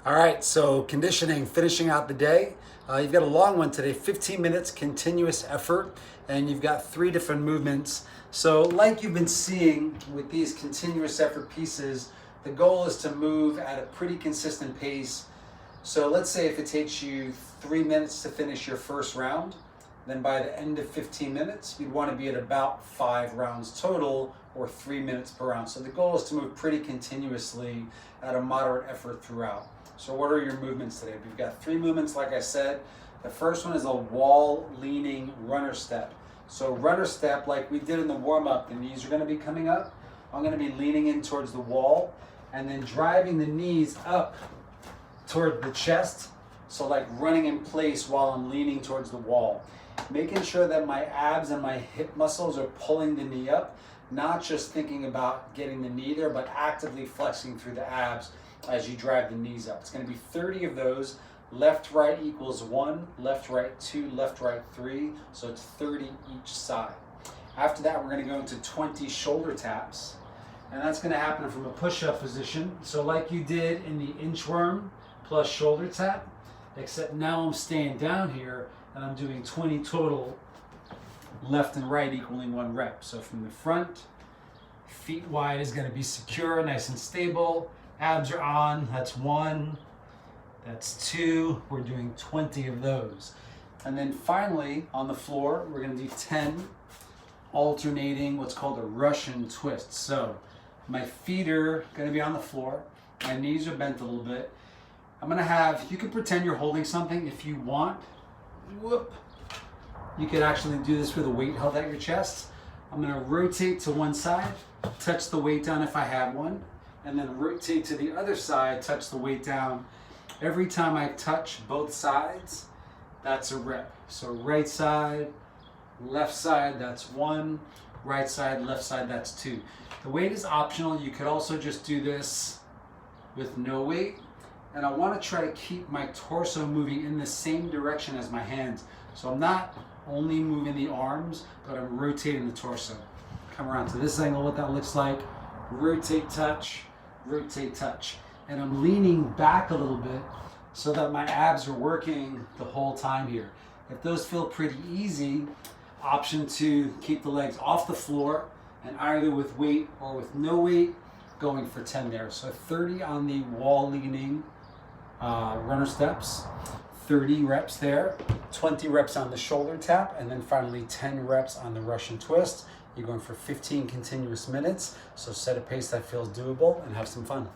All right, so conditioning, finishing out the day. You've got a long one today, 15 minutes continuous effort, and you've got 3 different movements. So like you've been seeing with these continuous effort pieces, the goal is to move at a pretty consistent pace. So let's say if it takes you 3 minutes to finish your first round, then by the end of 15 minutes, you'd want to be at about 5 rounds total, or 3 minutes per round. So the goal is to move pretty continuously at a moderate effort throughout. So what are your movements today? We've got 3 movements, like I said. The first one is a wall leaning runner step. So runner step, like we did in the warm-up, the knees are going to be coming up. I'm going to be leaning in towards the wall and then driving the knees up toward the chest. So like running in place while I'm leaning towards the wall. Making sure that my abs and my hip muscles are pulling the knee up, not just thinking about getting the knee there, but actively flexing through the abs as you drive the knees up. It's going to be 30 of those. Left, right equals 1, left, right 2, left, right 3. So it's 30 each side. After that, we're going to go into 20 shoulder taps. And that's going to happen from a push-up position. So like you did in the inchworm plus shoulder tap, except now I'm staying down here and I'm doing 20 total, left and right equaling 1 rep. So from the front, feet wide is going to be secure, nice and stable. Abs are on, that's 1, that's 2. We're doing 20 of those. And then finally, on the floor, we're going to do 10 alternating what's called a Russian twist. So my feet are going to be on the floor, my knees are bent a little bit. I'm going to have, you can pretend you're holding something if you want. Whoop. You could actually do this with a weight held at your chest. I'm going to rotate to one side, touch the weight down if I have one, and then rotate to the other side, touch the weight down. Every time I touch both sides, that's a rep. So right side, left side, that's 1. Right side, left side, that's 2. The weight is optional. You could also just do this with no weight. And I want to try to keep my torso moving in the same direction as my hands. So I'm not only moving the arms, but I'm rotating the torso. Come around to this angle, what that looks like. Rotate, touch, rotate, touch. And I'm leaning back a little bit so that my abs are working the whole time here. If those feel pretty easy, option 2, keep the legs off the floor and either with weight or with no weight, going for 10 there. So 30 on the wall leaning runner steps, 30 reps there, 20 reps on the shoulder tap, and then finally 10 reps on the Russian twist. You're going for 15 continuous minutes. So set a pace that feels doable and have some fun.